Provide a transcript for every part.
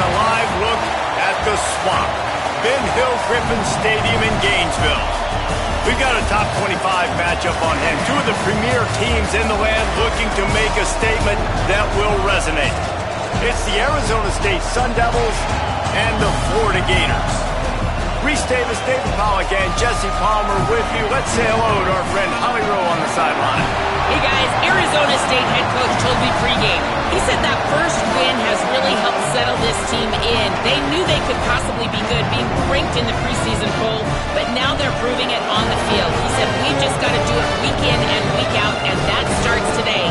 a live look at the Swamp, Ben Hill Griffin Stadium in Gainesville. We've got a top 25 matchup on hand. Two of the premier teams in the land looking to make a statement that will resonate. It's the Arizona State Sun Devils and the Florida Gators. Reese Davis, David Pollack, and Jesse Palmer with you. Let's say hello to our friend Holly Rowe on the sideline. Hey guys, Arizona State head coach told me pregame. He said that first win has really helped settle this team in. They knew they could possibly be good, being ranked in the preseason poll, but now they're proving it on the field. He said, we've just got to do it week in and week out, and that starts today.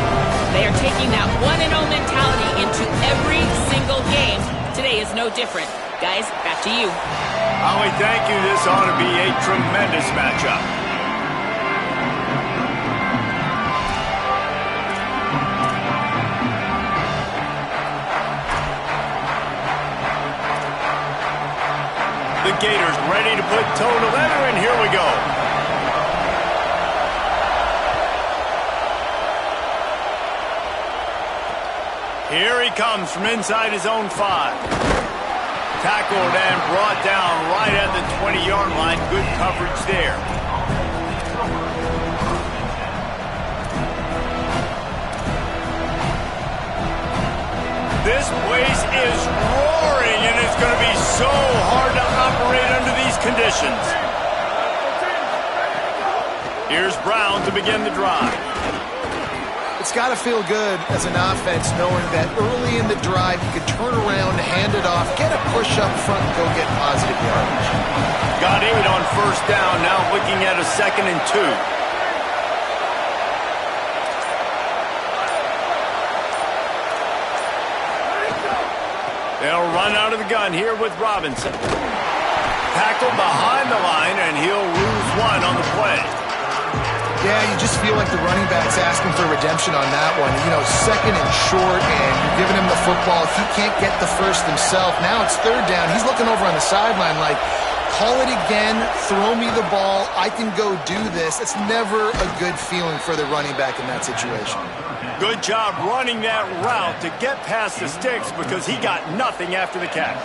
They are taking that 1-0 mentality into every single game. Today is no different. Guys, back to you. Holly, thank you. This ought to be a tremendous matchup. The Gators ready to put toe to leather, and here we go. Here he comes from inside his own 5. Tackled and brought down right at the 20-yard line. Good coverage there. This place is roaring, and it's going to be so hard to operate under these conditions. Here's Brown to begin the drive. It's got to feel good as an offense knowing that early in the drive you could turn around, hand it off, get a push up front, and go get positive yardage. Got 8 on first down, now looking at a 2nd and 2. They'll run out of the gun here with Robinson. Tackled behind the line, and he'll lose 1 on the play. Yeah, you just feel like the running back's asking for redemption on that one. You know, 2nd and short, and you're giving him the football. If he can't get the first himself, now it's 3rd down. He's looking over on the sideline like, call it again, throw me the ball, I can go do this. It's never a good feeling for the running back in that situation. Good job running that route to get past the sticks because he got nothing after the catch.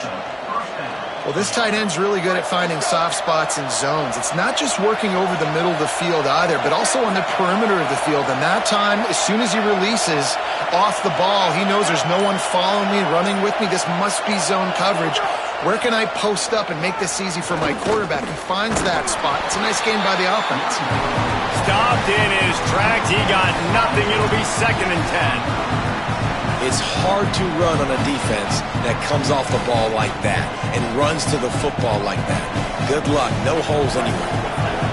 Well, this tight end's really good at finding soft spots in zones. It's not just working over the middle of the field either, but also on the perimeter of the field. And that time, as soon as he releases off the ball, he knows there's no one following me, running with me. This must be zone coverage. Where can I post up and make this easy for my quarterback? He finds that spot. It's a nice game by the offense. Stopped in his tracks. He got nothing. It'll be 2nd and 10. It's hard to run on a defense that comes off the ball like that and runs to the football like that. Good luck. No holes anywhere.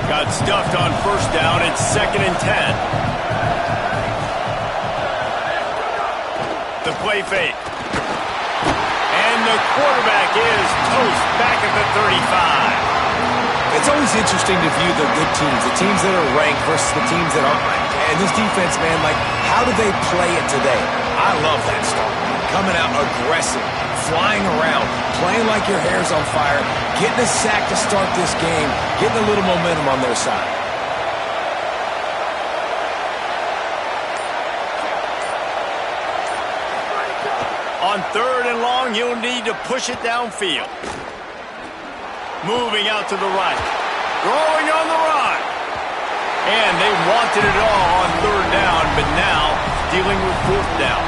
Got stuffed on first down. It's 2nd and 10. The play fake. And the quarterback is toast back at the 35. It's always interesting to view the good teams that are ranked versus the teams that aren't ranked. And this defense, man, like, how do they play it today? I love that start. Coming out aggressive, flying around, playing like your hair's on fire, getting a sack to start this game, getting a little momentum on their side. On 3rd and long, you'll need to push it downfield. Moving out to the right. Throwing on the run. And they wanted it all on 3rd down, but now dealing with 4th down.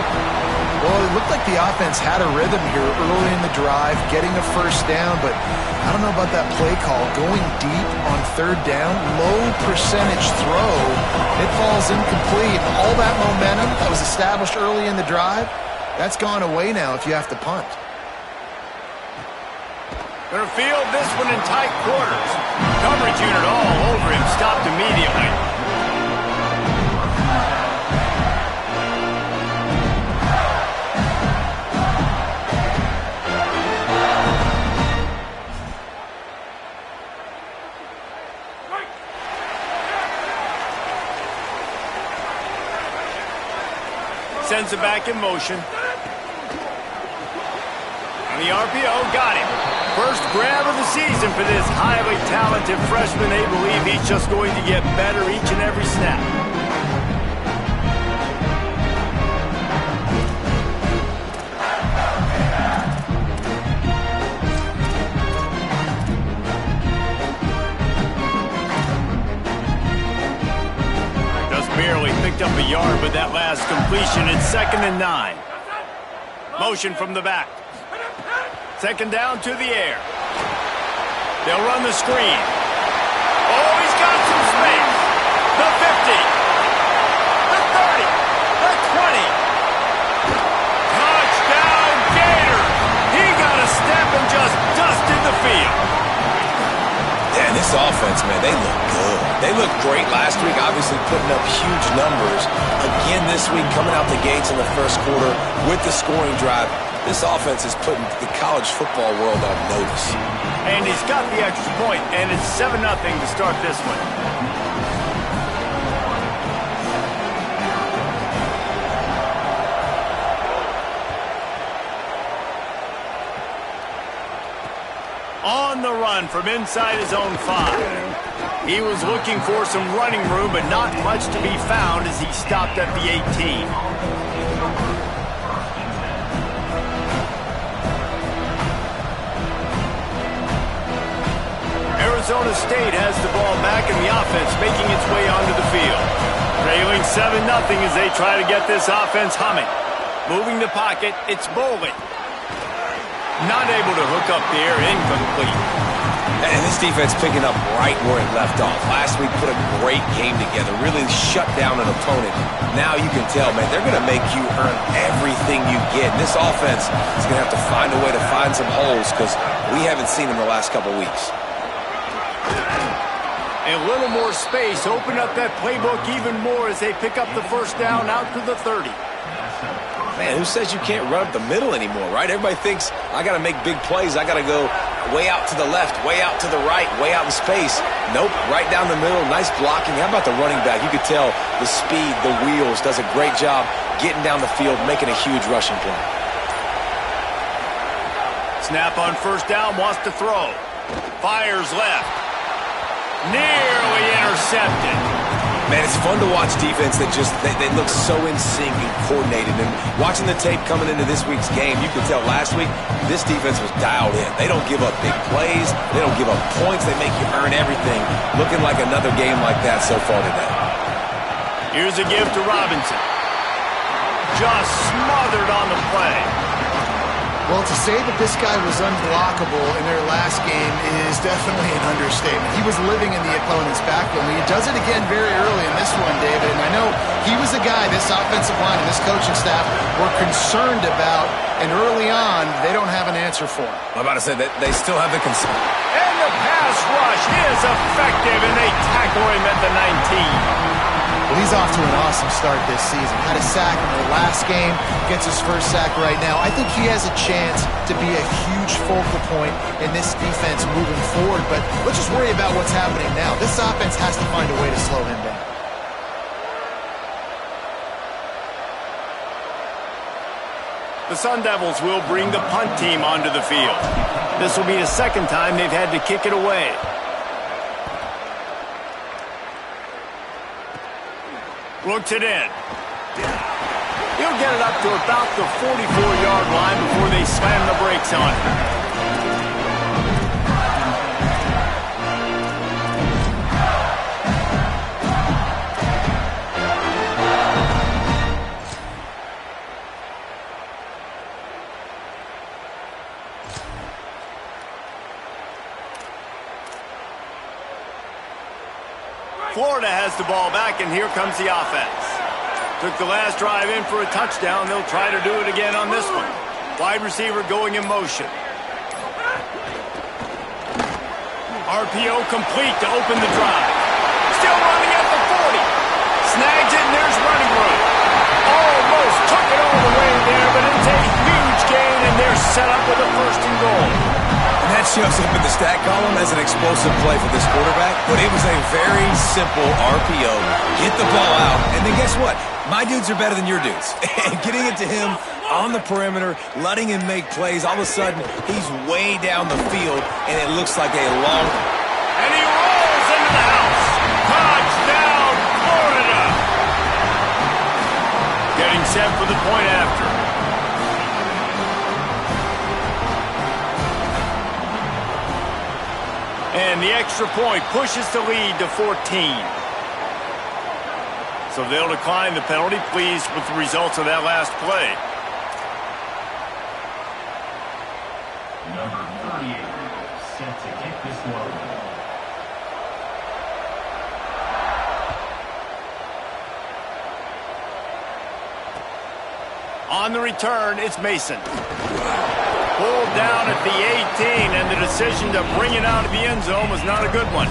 Well, it looked like the offense had a rhythm here early in the drive, getting a first down, but I don't know about that play call. Going deep on 3rd down, low percentage throw. It falls incomplete. All that momentum that was established early in the drive, that's gone away now if you have to punt. Gonna field this one in tight quarters. Coverage unit all over him, stopped immediately. Sends it back in motion. And the RPO got him. First grab of the season for this highly talented freshman. They believe he's just going to get better each and every snap. 2nd and 9. Motion from the back. 2nd down to the air. They'll run the screen. Oh, he's got some space. The 50. The 30. The 20. Touchdown, Gators. He got a step and just dusted the field. Yeah, this offense, man, they look good. They looked great last week, obviously putting up huge numbers. Again this week, coming out the gates in the first quarter with the scoring drive. This offense is putting the college football world on notice. And he's got the extra point, and it's 7-0 to start this one. On the run from inside his own 5. He was looking for some running room, but not much to be found as he stopped at the 18. Arizona State has the ball back in the offense, making its way onto the field. Trailing 7-0 as they try to get this offense humming. Moving the pocket, it's Bowling. Not able to hook up the air, incomplete. And this defense picking up right where it left off. Last week put a great game together, really shut down an opponent. Now you can tell, man, they're going to make you earn everything you get. And this offense is going to have to find a way to find some holes because we haven't seen them the last couple weeks. A little more space, open up that playbook even more as they pick up the 1st down out to the 30. Man, who says you can't run up the middle anymore, right? Everybody thinks, I got to make big plays. I got to go way out to the left, way out to the right, way out in space. Nope, right down the middle, nice blocking. How about the running back? You could tell the speed, the wheels, does a great job getting down the field, making a huge rushing play. Snap on 1st down, wants to throw. Fires left. Nearly intercepted. Man, it's fun to watch defense that just, they look so in sync and coordinated. And watching the tape coming into this week's game, you could tell last week, this defense was dialed in. They don't give up big plays. They don't give up points. They make you earn everything. Looking like another game like that so far today. Here's a give to Robinson. Just smothered on the play. Well, to say that this guy was unblockable in their last game is definitely an understatement. He was living in the opponent's backfield. He does it again very early in this one, David. And I know he was a guy this offensive line and this coaching staff were concerned about. And early on, they don't have an answer for him. I'm about to say that they still have the concern. And the pass rush is effective, and they tackle him at the 19. Well, he's off to an awesome start this season. Had a sack in the last game, gets his 1st sack right now. I think he has a chance to be a huge focal point in this defense moving forward, but let's just worry about what's happening now. This offense has to find a way to slow him down. The Sun Devils will bring the punt team onto the field. This will be the 2nd time they've had to kick it away. Looks it in. He'll get it up to about the 44-yard line before they slam the brakes on it. Florida has the ball back, and here comes the offense. Took the last drive in for a touchdown. They'll try to do it again on this one. Wide receiver going in motion. RPO complete to open the drive. Still running at the 40. Snags it, and there's running room. Almost took it all the way there, but it's a huge gain, and they're set up with a 1st and goal. And that shows up in the stat column as an explosive play for this quarterback, but it was a very simple RPO. Get the ball out, and then guess what? My dudes are better than your dudes. And getting it to him on the perimeter, letting him make plays, all of a sudden, he's way down the field, and it looks like a long... And he rolls into the house. Touchdown, Florida. Getting set for the point after. And the extra point pushes the lead to 14. So they'll decline the penalty, pleased with the results of that last play. Number 38, set to kick this one. On the return, it's Mason. Pulled down at the 18, and the decision to bring it out of the end zone was not a good one.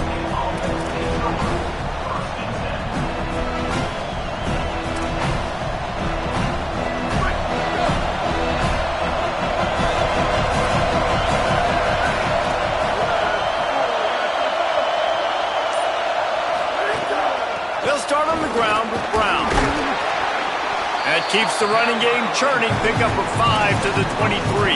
They'll start on the ground with Brown. That keeps the running game churning. Pick up a 5 to the 23.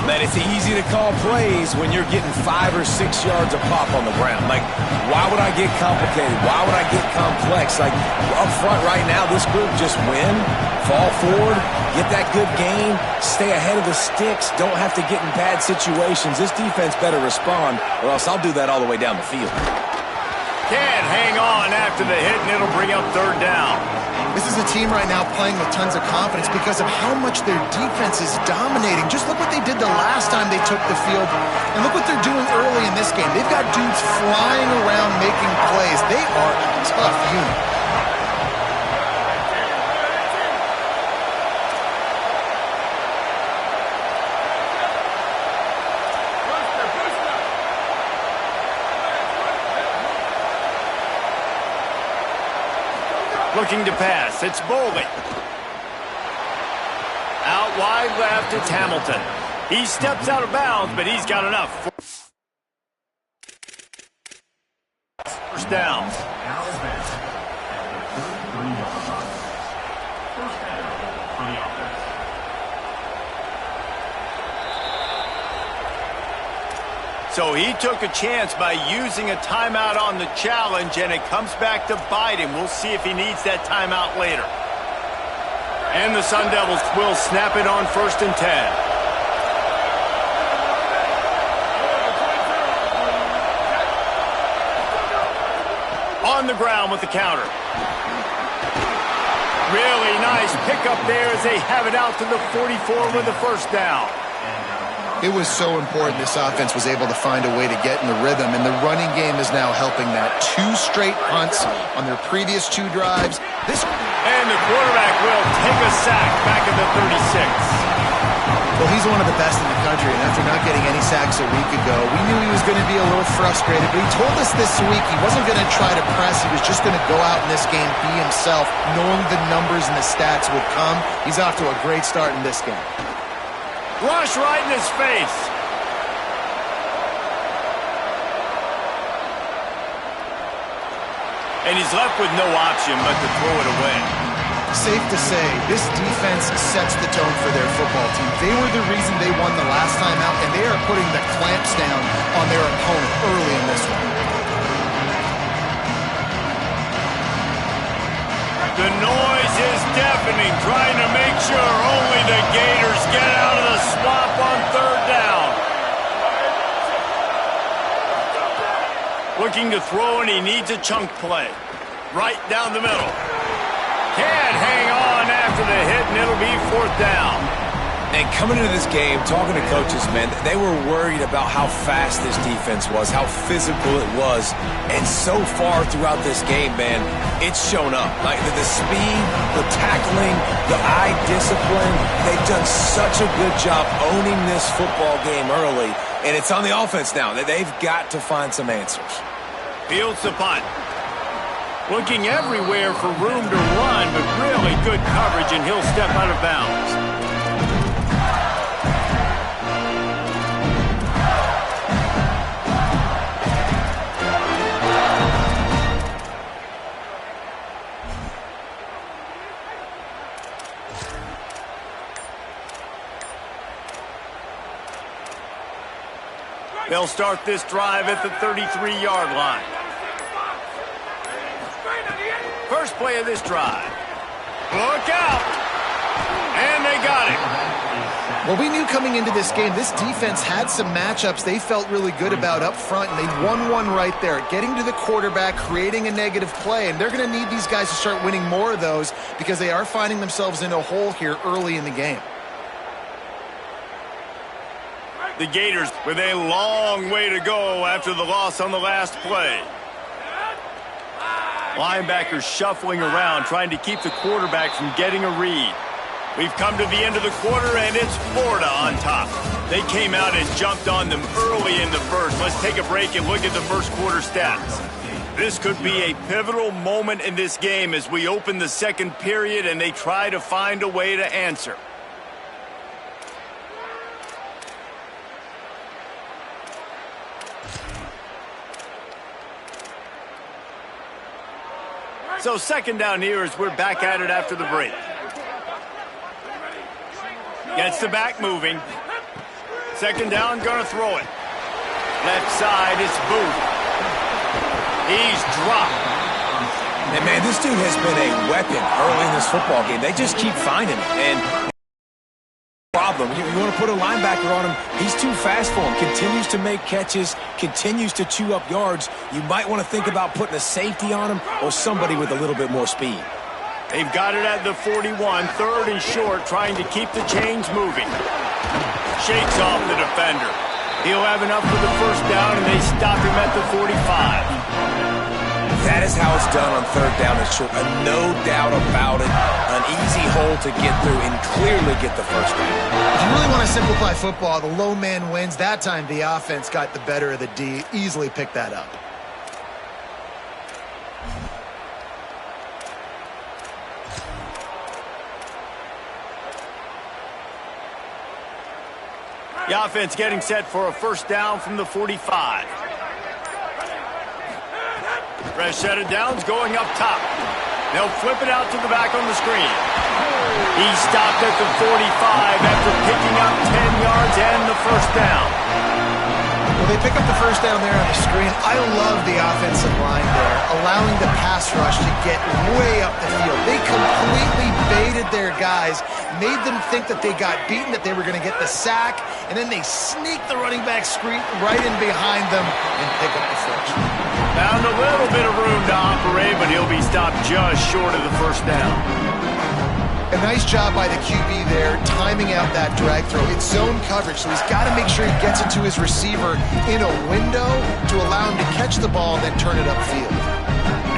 Man, it's easy to call plays when you're getting 5 or 6 yards a pop on the ground. Like, why would I get complicated? Why would I get complex? Like, up front right now, this group just win, fall forward, get that good gain, stay ahead of the sticks, don't have to get in bad situations. This defense better respond, or else I'll do that all the way down the field. Can't hang on after the hit, and it'll bring up third down. This is a team right now playing with tons of confidence because of how much their defense is dominating. Just look what they did the last time they took the field, and look what they're doing early in this game. They've got dudes flying around making plays. They are a tough unit. Looking to pass, it's Boley. Out wide left, it's Hamilton. He steps out of bounds, but he's got enough. First down. So he took a chance by using a timeout on the challenge, and it comes back to bite him. We'll see if he needs that timeout later. And the Sun Devils will snap it on 1st and 10. On the ground with the counter. Really nice pickup there as they have it out to the 44 with the first down. It was so important this offense was able to find a way to get in the rhythm, and the running game is now helping that. 2 straight punts on their previous 2 drives. And the quarterback will take a sack back at the 36. Well, he's one of the best in the country, and after not getting any sacks a week ago, we knew he was going to be a little frustrated, but he told us this week he wasn't going to try to press. He was just going to go out in this game, be himself, knowing the numbers and the stats would come. He's off to a great start in this game. Rush right in his face. And he's left with no option but to throw it away. Safe to say, this defense sets the tone for their football team. They were the reason they won the last time out, and they are putting the clamps down on their opponent early in this one. The noise is deafening, trying to make sure only the Gators get out of the swamp on third down. Looking to throw, and he needs a chunk play. Right down the middle. Can't hang on after the hit, and it'll be 4th down. And coming into this game, talking to coaches, man, they were worried about how fast this defense was, how physical it was. And so far throughout this game, man, it's shown up. Like the speed, the tackling, the eye discipline, they've done such a good job owning this football game early. And it's on the offense now. They've got to find some answers. Fields the punt. Looking everywhere for room to run, but really good coverage, and he'll step out of bounds. They'll start this drive at the 33-yard line. First play of this drive. Look out! And they got it. Well, we knew coming into this game, this defense had some matchups they felt really good about up front, and they won one right there, getting to the quarterback, creating a negative play, and they're going to need these guys to start winning more of those because they are finding themselves in a hole here early in the game. The Gators with a long way to go after the loss on the last play. Linebackers shuffling around, trying to keep the quarterback from getting a read. We've come to the end of the quarter, and it's Florida on top. They came out and jumped on them early in the first. Let's take a break and look at the first quarter stats. This could be a pivotal moment in this game as we open the second period and they try to find a way to answer. So second down here as we're back at it after the break. Gets the back moving. Second down, gonna throw it. Left side, it's Booth. He's dropped. And man, this dude has been a weapon early in this football game. They just keep finding him. And problem, you want to put a linebacker on him, he's too fast for him. Continues to make catches, continues to chew up yards. You might want to think about putting a safety on him or somebody with a little bit more speed. They've got it at the 41, third and short, trying to keep the chains moving. Shakes off the defender. He'll have enough for the first down, and they stop him at the 45. That is how it's done on third down and short. No doubt about it. An easy hole to get through and clearly get the first down. If you really want to simplify football, the low man wins. That time the offense got the better of the D. Easily picked that up. The offense getting set for a first down from the 45. Fresh set of downs going up top. They'll flip it out to the back on the screen. He stopped at the 45 after picking up 10 yards and the first down. Well, they pick up the first down there on the screen. I love the offensive line there, allowing the pass rush to get way up the field. They completely baited their guys, made them think that they got beaten, that they were going to get the sack, and then they sneak the running back screen right in behind them and pick up the first. Found a little bit of room to operate, but he'll be stopped just short of the first down. A nice job by the QB there, timing out that drag throw. It's zone coverage, so he's got to make sure he gets it to his receiver in a window to allow him to catch the ball and then turn it upfield.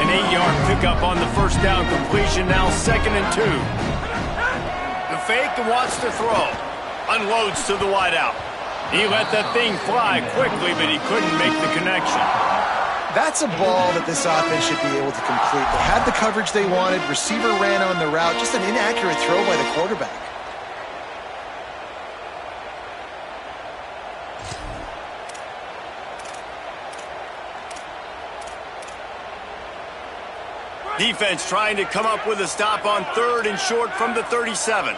An 8-yard pickup on the first down completion, now 2nd and 2. The fake and wants to throw. Unloads to the wideout. He let that thing fly quickly, but he couldn't make the connection. That's a ball that this offense should be able to complete. They had the coverage they wanted. Receiver ran on the route. Just an inaccurate throw by the quarterback. Defense trying to come up with a stop on third and short from the 37.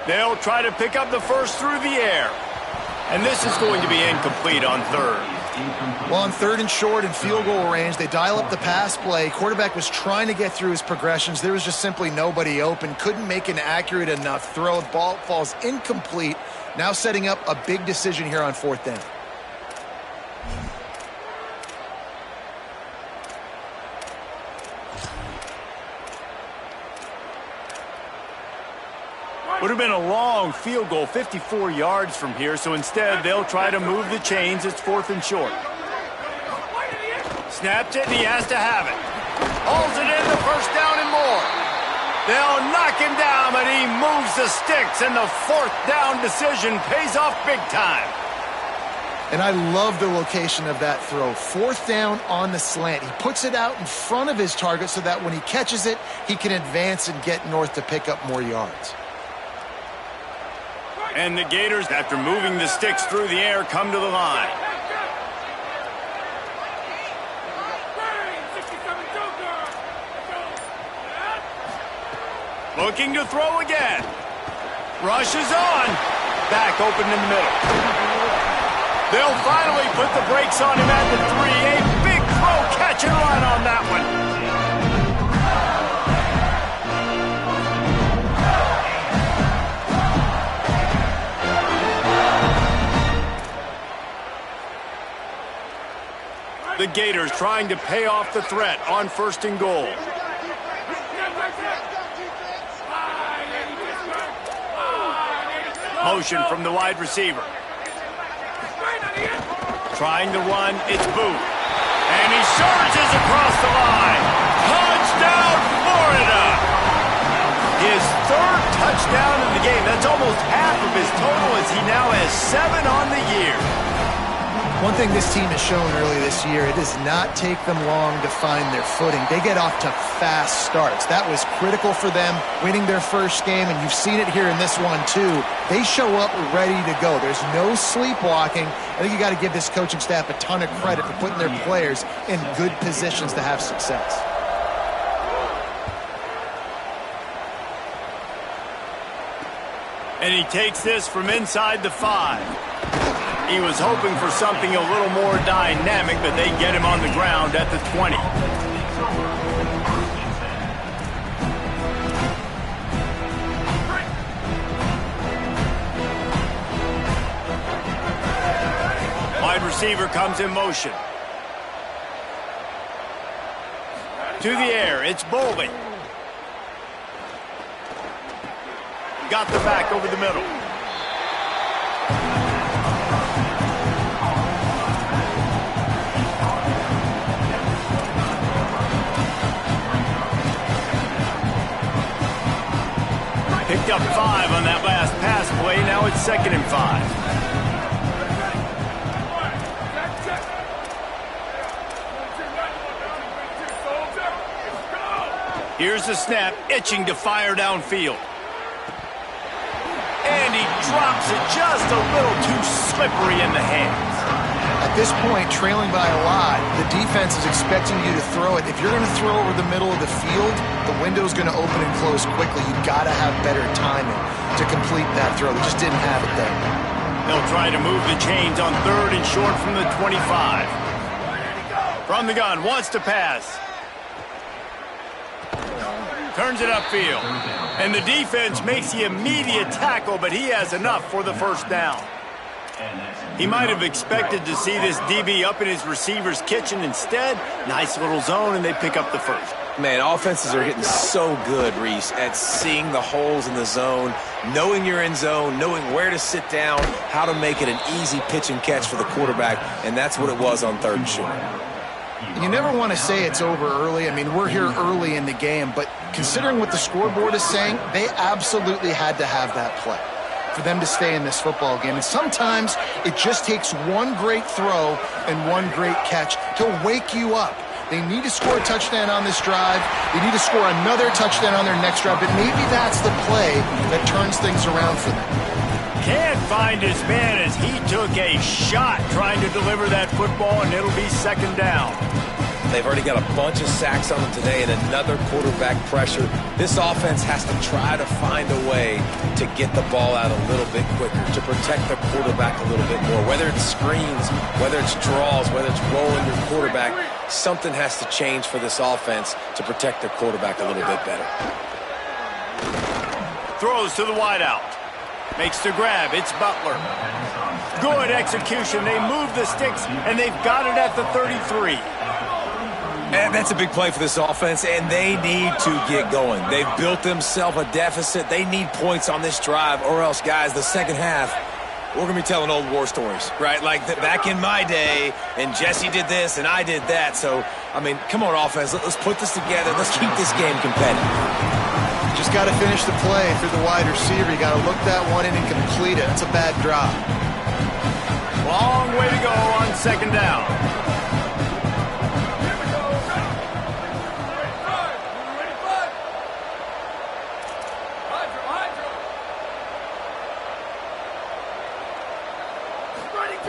They'll try to pick up the first through the air. And this is going to be incomplete on third. Well, on third and short and field goal range, they dial up the pass play. Quarterback was trying to get through his progressions. There was just simply nobody open. Couldn't make an accurate enough throw. The ball falls incomplete. Now setting up a big decision here on fourth down. Would have been a long field goal, 54 yards from here, so instead they'll try to move the chains. It's 4th and short. Snapped it, and he has to have it. Holds it in, the first down and more. They'll knock him down, but he moves the sticks, and the 4th down decision pays off big time. And I love the location of that throw. 4th down on the slant. He puts it out in front of his target so that when he catches it, he can advance and get north to pick up more yards. And the Gators, after moving the sticks through the air, come to the line. Looking to throw again. Rushes on. Back open in the middle. They'll finally put the brakes on him at the 3. A big throw, catch and run on that one. the Gators trying to pay off the threat on 1st and goal. Motion from the wide receiver. Trying to run, it's Booth. And he surges across the line. Touchdown, Florida! His 3rd touchdown in the game. That's almost half of his total as he now has 7 on the year. One thing this team has shown early this year, it does not take them long to find their footing. They get off to fast starts. That was critical for them, winning their first game, and you've seen it here in this one too. They show up ready to go. There's no sleepwalking. I think you got to give this coaching staff a ton of credit for putting their players in good positions to have success. And he takes this from inside the 5. He was hoping for something a little more dynamic, but they get him on the ground at the 20. Wide receiver comes in motion. To the air, it's Bowling. Got the back over the middle. Picked up 5 on that last pass play. Now it's 2nd and 5. Here's the snap, itching to fire downfield. And he drops it just a little too slippery in the hands. At this point, trailing by a lot, the defense is expecting you to throw it. If you're going to throw over the middle of the field, the window's going to open and close quickly. You've got to have better timing to complete that throw. They just didn't have it there. They'll try to move the chains on 3rd and short from the 25. From the gun, wants to pass. Turns it upfield. And the defense makes the immediate tackle, but he has enough for the 1st down. He might have expected to see this DB up in his receiver's kitchen. Instead, nice little zone, and they pick up the 1st. Man, offenses are getting so good, Reese, at seeing the holes in the zone, knowing you're in zone, knowing where to sit down, how to make it an easy pitch and catch for the quarterback, and that's what it was on 3rd and short. You never want to say it's over early. I mean, we're here early in the game, but considering what the scoreboard is saying, they absolutely had to have that play for them to stay in this football game. And sometimes it just takes one great throw and one great catch to wake you up. They need to score a touchdown on this drive. They need to score another touchdown on their next drive, but maybe that's the play that turns things around for them. Can't find his man as he took a shot trying to deliver that football, and it'll be 2nd down. They've already got a bunch of sacks on them today and another quarterback pressure. This offense has to try to find a way to get the ball out a little bit quicker, to protect the quarterback a little bit more. Whether it's screens, whether it's draws, whether it's rolling your quarterback, something has to change for this offense to protect their quarterback a little bit better. Throws to the wideout. Makes the grab. It's Butler. Good execution. They move the sticks, and they've got it at the 33. And that's a big play for this offense, and they need to get going. They've built themselves a deficit. They need points on this drive, or else, guys, the 2nd half, we're going to be telling old war stories, right? Like back in my day, and Jesse did this, and I did that. So, I mean, come on, offense. Let's put this together. Let's keep this game competitive. Just got to finish the play through the wide receiver. You got to look that one in and complete it. That's a bad drop. Long way to go on 2nd down.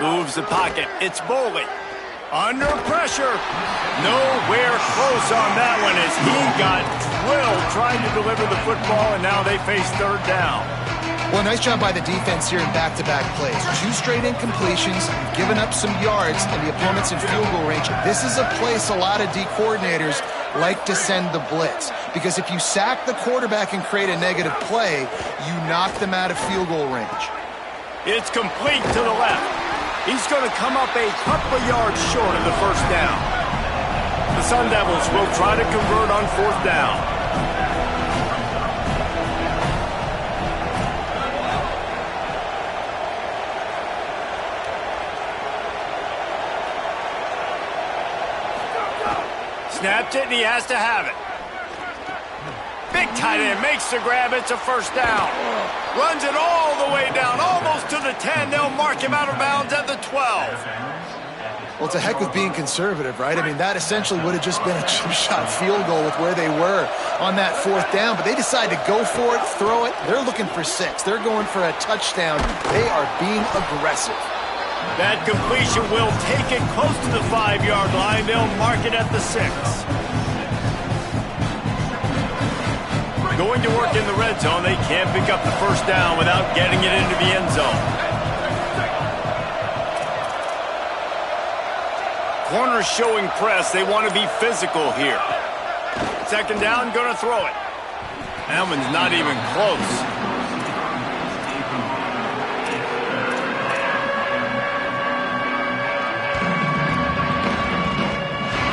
Moves the pocket. It's Bowling. Under pressure. Nowhere close on that one as he got drilled trying to deliver the football, and now they face 3rd down. Well, nice job by the defense here in back-to-back plays. 2 straight incompletions, giving up some yards, and the opponent's in field goal range. This is a place a lot of D coordinators like to send the blitz, because if you sack the quarterback and create a negative play, you knock them out of field goal range. It's complete to the left. He's going to come up a couple of yards short of the 1st down. The Sun Devils will try to convert on 4th down. Snapped it, and he has to have it. Big tight end makes the grab. It's a 1st down. Runs it all the way down, almost to the 10. They'll mark him out of bounds at the 12. Well, it's a heck of being conservative, right? I mean, that essentially would have just been a chip shot field goal with where they were on that 4th down, but they decide to go for it, throw it. They're looking for 6. They're going for a touchdown. They are being aggressive. That completion will take it close to the 5-yard line. They'll mark it at the 6. Going to work in the red zone. They can't pick up the 1st down without getting it into the end zone. Corners showing press. They want to be physical here. 2nd down, going to throw it. That one's not even close.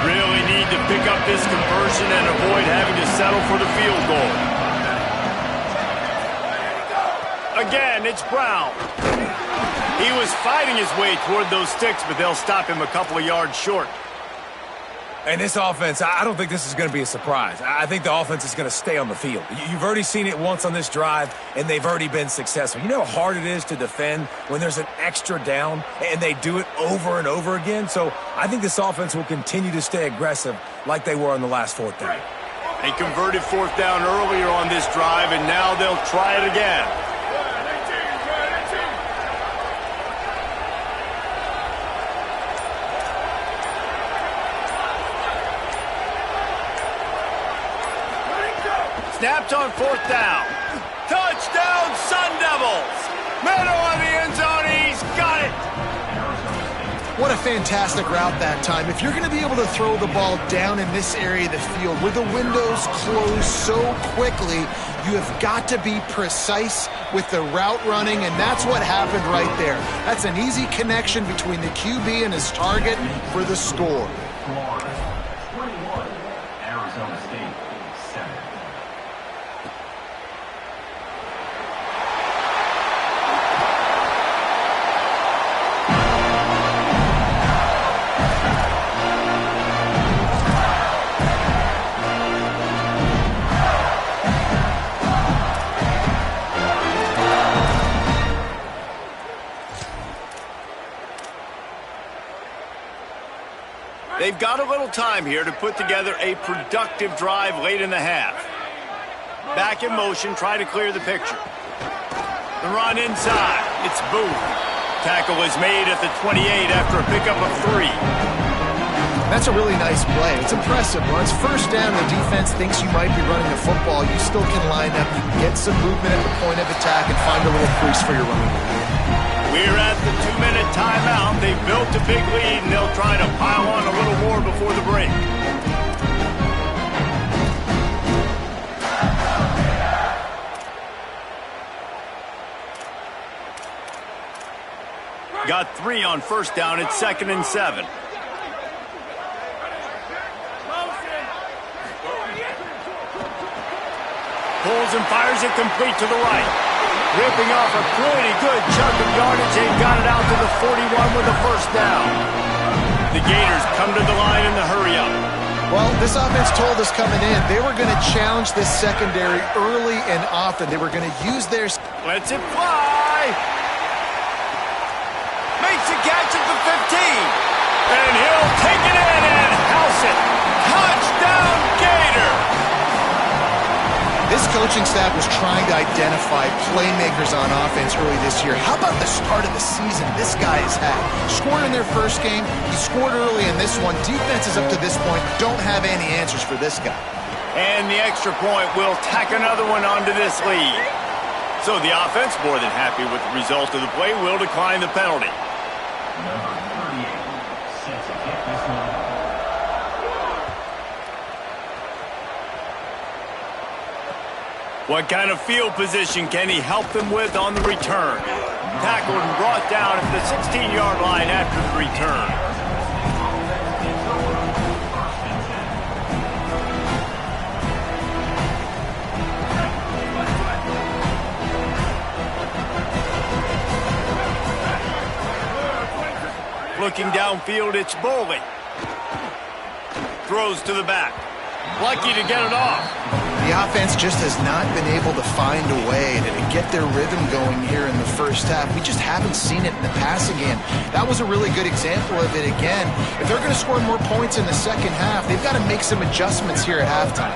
Really need to pick up this conversion and avoid having to settle for the field goal. Again, it's Brown. He was fighting his way toward those sticks, but they'll stop him a couple of yards short. And this offense, I don't think this is going to be a surprise. I think the offense is going to stay on the field. You've already seen it once on this drive, and they've already been successful. You know how hard it is to defend when there's an extra down, and they do it over and over again? So I think this offense will continue to stay aggressive like they were on the last 4th down. They converted 4th down earlier on this drive, and now they'll try it again. Snapped on 4th down. Touchdown, Sun Devils! Meadow on the end zone. He's got it. What a fantastic route that time. If you're going to be able to throw the ball down in this area of the field where the windows close so quickly, you have got to be precise with the route running, and that's what happened right there. That's an easy connection between the QB and his target for the score. Florida 21, Arizona State 7. They've got a little time here to put together a productive drive late in the half. Back in motion, try to clear the picture. The run inside. It's Booth. Tackle is made at the 28 after a pickup of 3. That's a really nice play. It's impressive. When it's 1st down, the defense thinks you might be running the football. You still can line up, you can get some movement at the point of attack, and find a little crease for your running game. We're at the 2-minute timeout. They've built a big lead, and they'll try to pile on a little more before the break. Got 3 on 1st down. It's 2nd and 7. Pulls and fires it complete to the right. Ripping off a pretty good chunk of yardage. They've got it out to the 41 with a 1st down. The Gators come to the line in the hurry-up. Well, this offense told us coming in they were going to challenge this secondary early and often. They were going to use their... Lets it fly. Makes a catch at the 15. And he'll take it in and house it. Touchdown, Gator! This coaching staff was trying to identify playmakers on offense early this year. How about the start of the season this guy has had? Scored in their first game. He scored early in this one. Defenses up to this point don't have any answers for this guy. And the extra point will tack another one onto this lead. So the offense, more than happy with the result of the play, will decline the penalty. Number 38, set to kick this one. What kind of field position can he help them with on the return? Tackled and brought down at the 16-yard line after the return. Looking downfield, it's Boley. Throws to the back. Lucky to get it off. The offense just has not been able to find a way to get their rhythm going here in the first half. We just haven't seen it in the passing game. That was a really good example of it again. If they're going to score more points in the second half, they've got to make some adjustments here at halftime.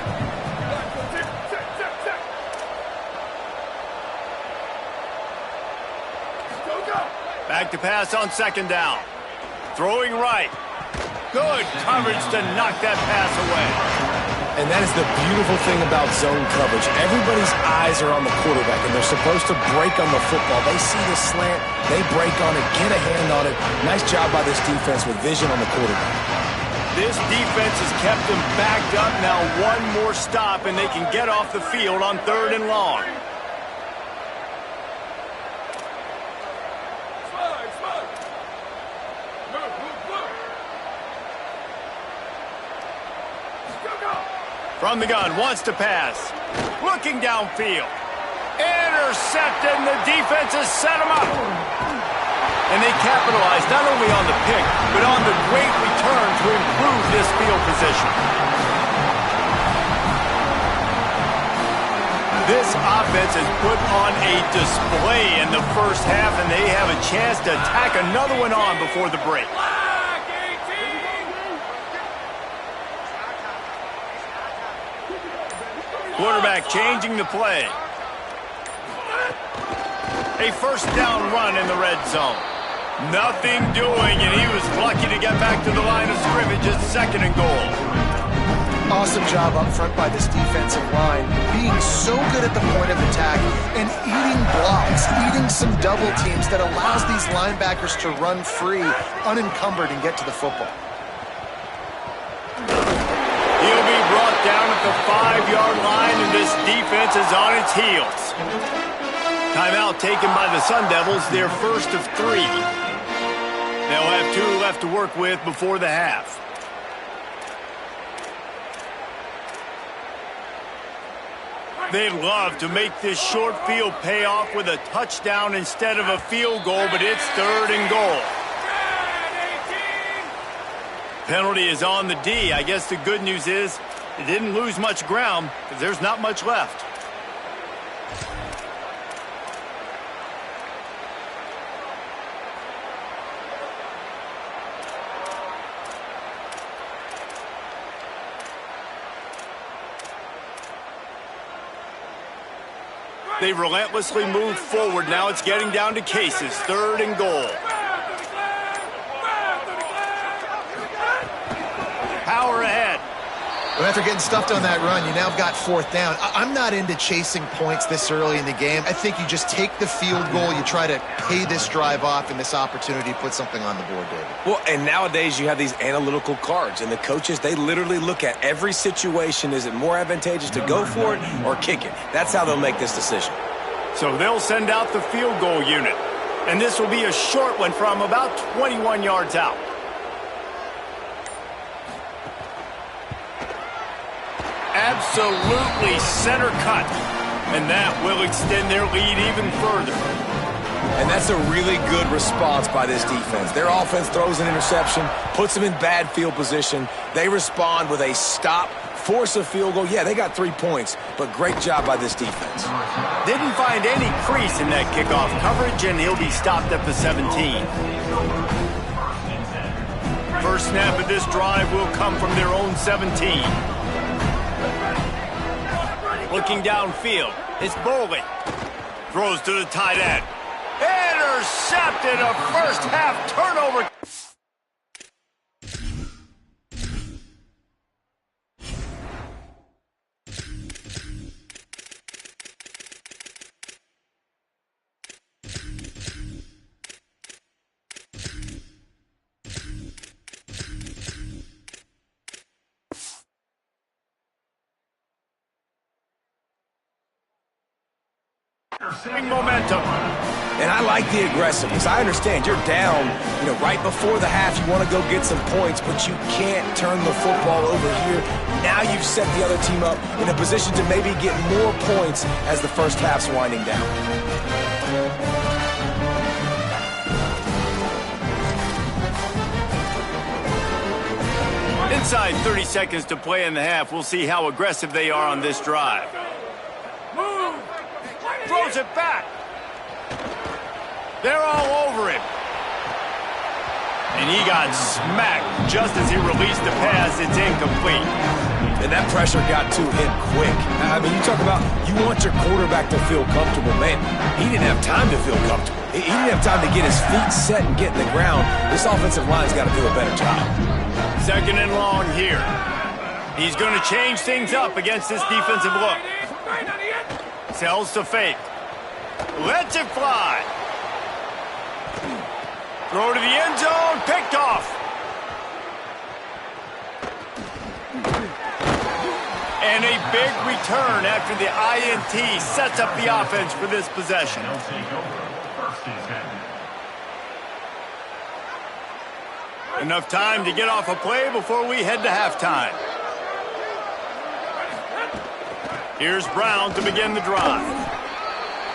Back to pass on second down. Throwing right. Good coverage to knock that pass away. And that is the beautiful thing about zone coverage. Everybody's eyes are on the quarterback, and they're supposed to break on the football. They see the slant, they break on it, get a hand on it. Nice job by this defense with vision on the quarterback. This defense has kept them backed up. Now one more stop, and they can get off the field on 3rd and long. From the gun, wants to pass. Looking downfield. Intercepted, and the defense has set him up. And they capitalized not only on the pick, but on the great return to improve this field position. This offense has put on a display in the first half, and they have a chance to tack another one on before the break. Quarterback changing the play. A first down run in the red zone. Nothing doing, and he was lucky to get back to the line of scrimmage at 2nd and goal. Awesome job up front by this defensive line, being so good at the point of attack and eating blocks, eating some double teams that allows these linebackers to run free, unencumbered, and get to the football. He'll be brought down at the 5-yard line, and this defense is on its heels. Timeout taken by the Sun Devils, their first of 3. They'll have 2 left to work with before the half. They love to make this short field pay off with a touchdown instead of a field goal, but it's 3rd and goal. Penalty is on the D. I guess the good news is it didn't lose much ground because there's not much left. They relentlessly move forward. Now it's getting down to cases. 3rd and goal. Power ahead. Well, after getting stuffed on that run, you now got 4th down. I'm not into chasing points this early in the game. I think you just take the field goal. You try to pay this drive off and this opportunity to put something on the board, David. Well, and nowadays you have these analytical cards, and the coaches, they literally look at every situation. Is it more advantageous to go for it or kick it? That's how they'll make this decision. So they'll send out the field goal unit. And this will be a short one from about 21 yards out. Absolutely center cut. And that will extend their lead even further. And that's a really good response by this defense. Their offense throws an interception, puts them in bad field position. They respond with a stop, force a field goal. Yeah, they got 3 points, but great job by this defense. Didn't find any crease in that kickoff coverage, and he'll be stopped at the 17. First snap of this drive will come from their own 17. Looking downfield, it's Boley. Throws to the tight end. Intercepted, a first half turnover. Momentum. And I like the aggressiveness. I understand you're down, right before the half. You want to go get some points, but you can't turn the football over here. Now you've set the other team up in a position to maybe get more points as the first half's winding down. Inside 30 seconds to play in the half. We'll see how aggressive they are on this drive. Throws it back. They're all over him. And he got smacked just as he released the pass. It's incomplete. And that pressure got to him quick. I mean, you talk about you want your quarterback to feel comfortable. Man, he didn't have time to feel comfortable. He didn't have time to get his feet set and get in the ground. This offensive line's got to do a better job. Second and long here. He's going to change things up against this defensive look. Sells to fake. Lets it fly. Throw to the end zone. Picked off. And a big return after the INT sets up the offense for this possession. Enough time to get off a play before we head to halftime. Here's Brown to begin the drive.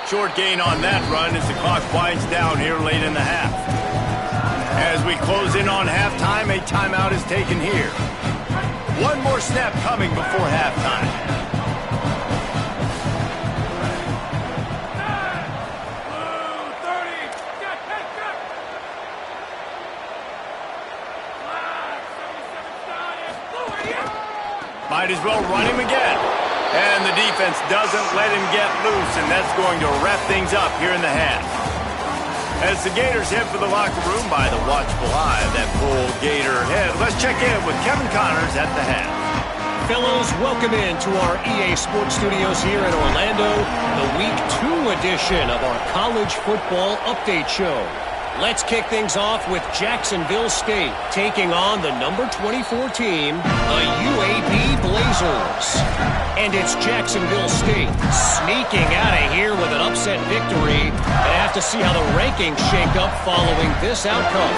Short gain on that run as the clock winds down here late in the half. As we close in on halftime, a timeout is taken here. One more snap coming before halftime. Might as well run him again. And the defense doesn't let him get loose, and that's going to wrap things up here in the half. As the Gators head for the locker room by the watchful eye of that full Gator head, let's check in with Kevin Connors at the half. Fellows, welcome in to our EA Sports Studios here in Orlando, the Week 2 edition of our College Football Update Show. Let's kick things off with Jacksonville State taking on the number 24 team, the UAB Blazers. And it's Jacksonville State sneaking out of here with an upset victory. They have to see how the rankings shake up following this outcome.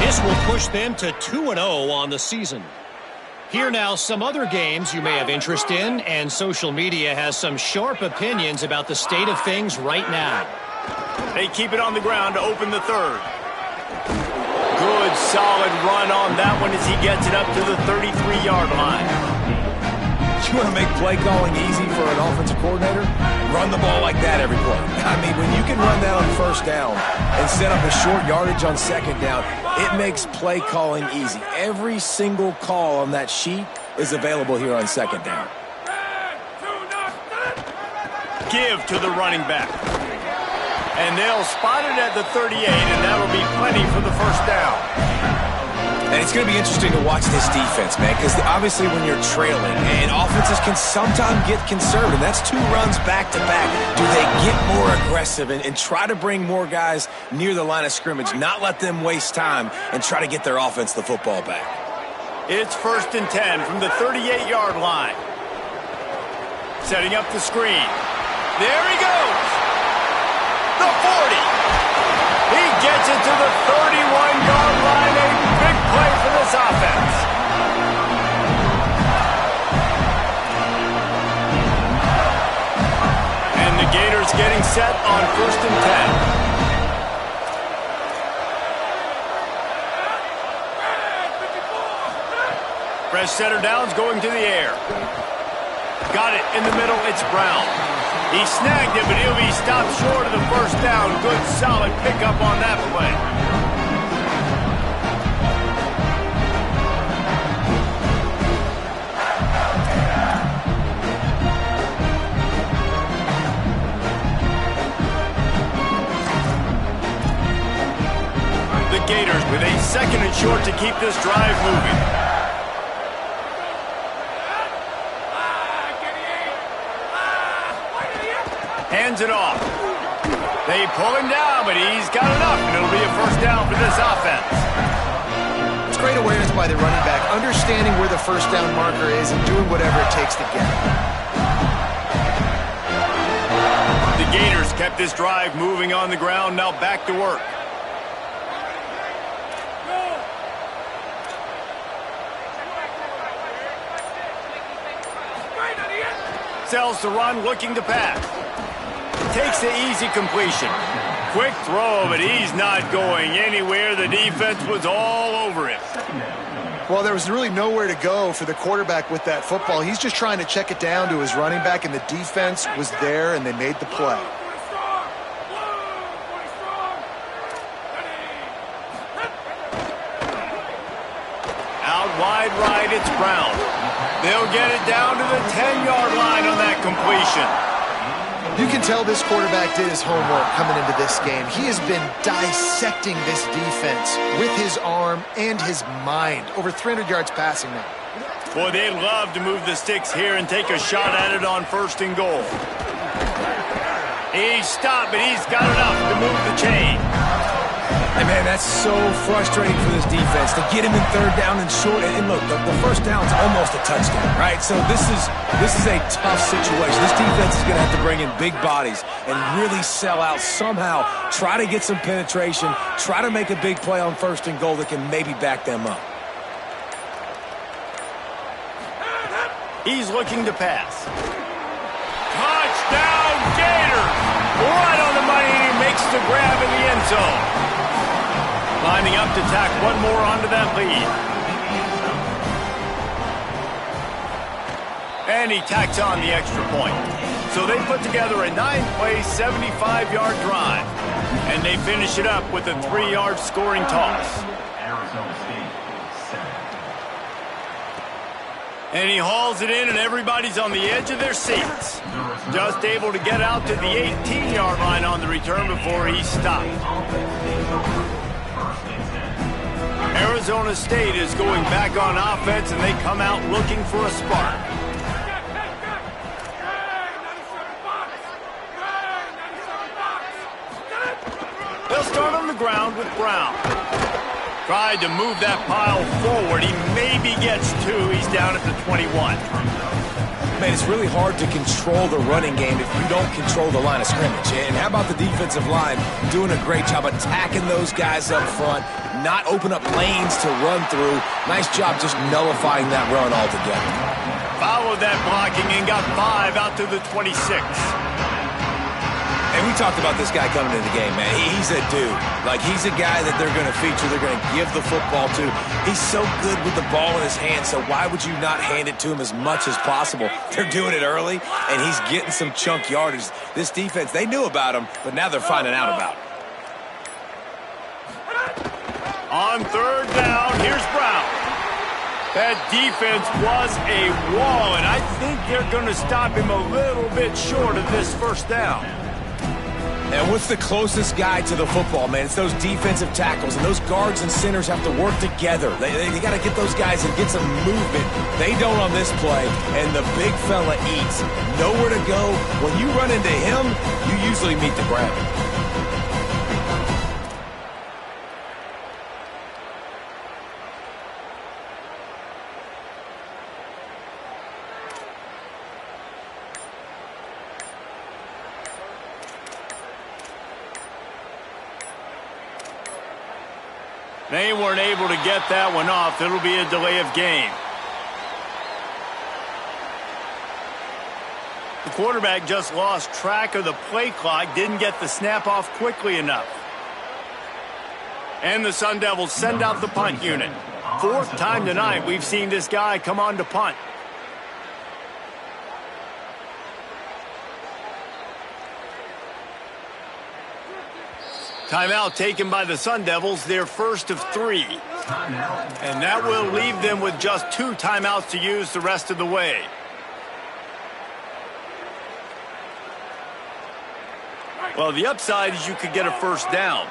This will push them to 2-0 on the season. Here now, some other games you may have interest in, and social media has some sharp opinions about the state of things right now. They keep it on the ground to open the third. Good, solid run on that one as he gets it up to the 33-yard line. You want to make play calling easy for an offensive coordinator? Run the ball like that every play. I mean, when you can run that on first down and set up a short yardage on second down, it makes play calling easy. Every single call on that sheet is available here on second down. Give to the running back. And they'll spot it at the 38, and that'll be plenty for the first down. And it's going to be interesting to watch this defense, man, because obviously when you're trailing, and offenses can sometimes get conservative. That's 2 runs back-to-back. Do they get more aggressive and try to bring more guys near the line of scrimmage, not let them waste time, and try to get their offense the football back? It's 1st and 10 from the 38-yard line. Setting up the screen. There he goes. The 40. He gets it to the 31-yard line. A big play for this offense. And the Gators getting set on 1st and 10. Fresh center downs going to the air. Got it in the middle. It's Brown. He snagged it, but he'll be stopped short of the first down. Good, solid pickup on that play. The Gators with a 2nd and short to keep this drive moving. Hands it off. They pull him down, but he's got enough, and it'll be a first down for this offense. It's great awareness by the running back, understanding where the first down marker is and doing whatever it takes to get it. The Gators kept this drive moving on the ground, now back to work. Sells to run, looking to pass. Takes the easy completion. Quick throw, but he's not going anywhere. The defense was all over him. Well, there was really nowhere to go for the quarterback with that football. He's just trying to check it down to his running back, and the defense was there, and they made the play. Out wide right, it's Brown. They'll get it down to the 10-yard line on that completion. You can tell this quarterback did his homework coming into this game. He has been dissecting this defense with his arm and his mind. Over 300 yards passing now. Boy, they'd love to move the sticks here and take a shot at it on 1st and goal. He's stopped, but he's got enough to move the chain. And, man, that's so frustrating for this defense to get him in 3rd down and short. And look, the 1st down's almost a touchdown, right? So this is a tough situation. This defense is going to have to bring in big bodies and really sell out somehow, try to get some penetration, try to make a big play on 1st and goal that can maybe back them up. He's looking to pass. Touchdown, Gators! Right on the money, and he makes the grab in the end zone. Lining up to tack one more onto that lead. And he tacks on the extra point. So they put together a 9-play, 75-yard drive. And they finish it up with a 3-yard scoring toss. Arizona State, 7. And he hauls it in, and everybody's on the edge of their seats. Just able to get out to the 18-yard line on the return before he's stopped. Arizona State is going back on offense, and they come out looking for a spark. They'll start on the ground with Brown. Tried to move that pile forward. He maybe gets 2. He's down at the 21. Man, it's really hard to control the running game if you don't control the line of scrimmage. And how about the defensive line doing a great job attacking those guys up front, not open up lanes to run through. Nice job just nullifying that run altogether. Followed that blocking and got 5 out to the 26. And we talked about this guy coming into the game, man. He's a dude. Like, he's a guy that they're going to feature, they're going to give the football to. He's so good with the ball in his hand, so why would you not hand it to him as much as possible? They're doing it early, and he's getting some chunk yardage. This defense, they knew about him, but now they're finding out about him. On 3rd down, here's Brown. That defense was a wall, and I think they're going to stop him a little bit short of this 1st down. And what's the closest guy to the football, man? It's those defensive tackles, and those guards and centers have to work together. They got to get those guys and get some movement. They don't on this play, and the big fella eats. Nowhere to go. When you run into him, you usually meet the ground. They weren't able to get that one off. It'll be a delay of game. The quarterback just lost track of the play clock, didn't get the snap off quickly enough. And the Sun Devils send out the punt unit. 4th time tonight we've seen this guy come on to punt. Timeout taken by the Sun Devils, their 1st of 3. And that will leave them with just 2 timeouts to use the rest of the way. Well, the upside is you could get a 1st down.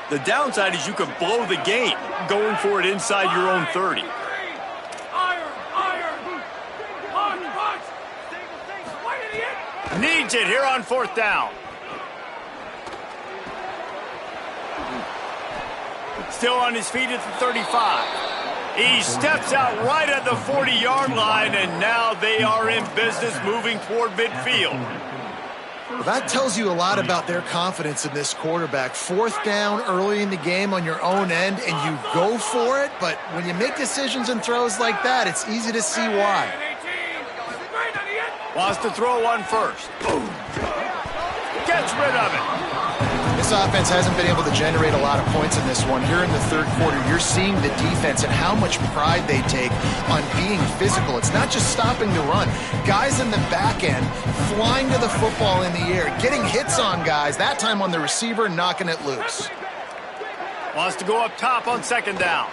The downside is you could blow the game going for it inside your own 30. Needs it here on 4th down. Still on his feet at the 35. He steps out right at the 40-yard line, and now they are in business moving toward midfield. Well, that tells you a lot about their confidence in this quarterback. 4th down early in the game on your own end, and you go for it, but when you make decisions and throws like that, it's easy to see why. Wants to throw one first. Gets rid of it. This offense hasn't been able to generate a lot of points in this one. Here in the third quarter, you're seeing the defense and how much pride they take on being physical. It's not just stopping the run. Guys in the back end flying to the football in the air, getting hits on guys, that time on the receiver, knocking it loose. Wants to go up top on second down.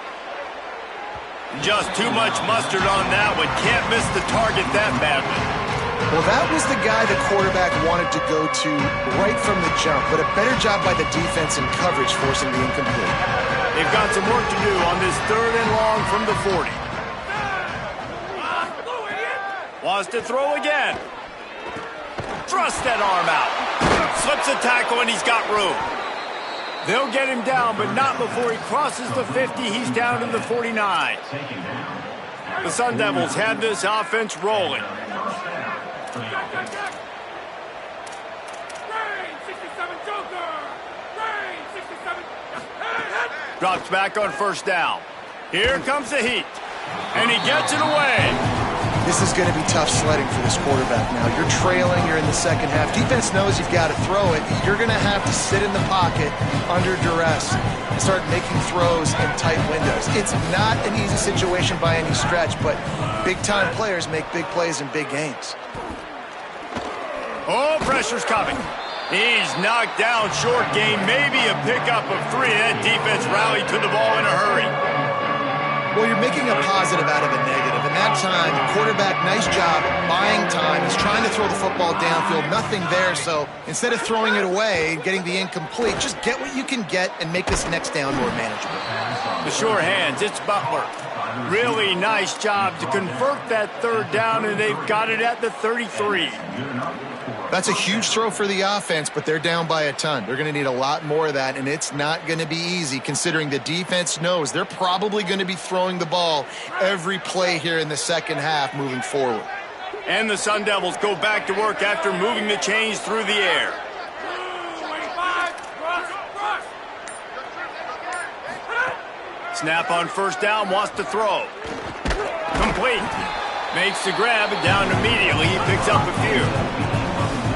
Just too much mustard on that one. Can't miss the target that badly. Well, that was the guy the quarterback wanted to go to right from the jump, but a better job by the defense in coverage forcing the incomplete. They've got some work to do on this third and long from the 40. Wants to throw again. Thrust that arm out. Slips a tackle and he's got room. They'll get him down, but not before he crosses the 50. He's down to the 49. The Sun Devils have this offense rolling. Drops back on first down. Here comes the heat. And he gets it away. This is going to be tough sledding for this quarterback now. You're trailing, you're in the second half. Defense knows you've got to throw it. You're going to have to sit in the pocket under duress and start making throws in tight windows. It's not an easy situation by any stretch, but big-time players make big plays in big games. Oh, pressure's coming. He's knocked down short gain, maybe a pickup of 3. That defense rallied to the ball in a hurry. Well, you're making a positive out of a negative. And that time, quarterback, nice job buying time. He's trying to throw the football downfield. Nothing there, so instead of throwing it away, getting the incomplete, just get what you can get and make this next down more manageable. The sure hands, it's Butler. Really nice job to convert that third down, and they've got it at the 33. That's a huge throw for the offense, but they're down by a ton. They're going to need a lot more of that, and it's not going to be easy considering the defense knows they're probably going to be throwing the ball every play here in the second half moving forward. And the Sun Devils go back to work after moving the chains through the air. Snap on first down, wants to throw. Complete. Makes the grab and down immediately. He picks up a few.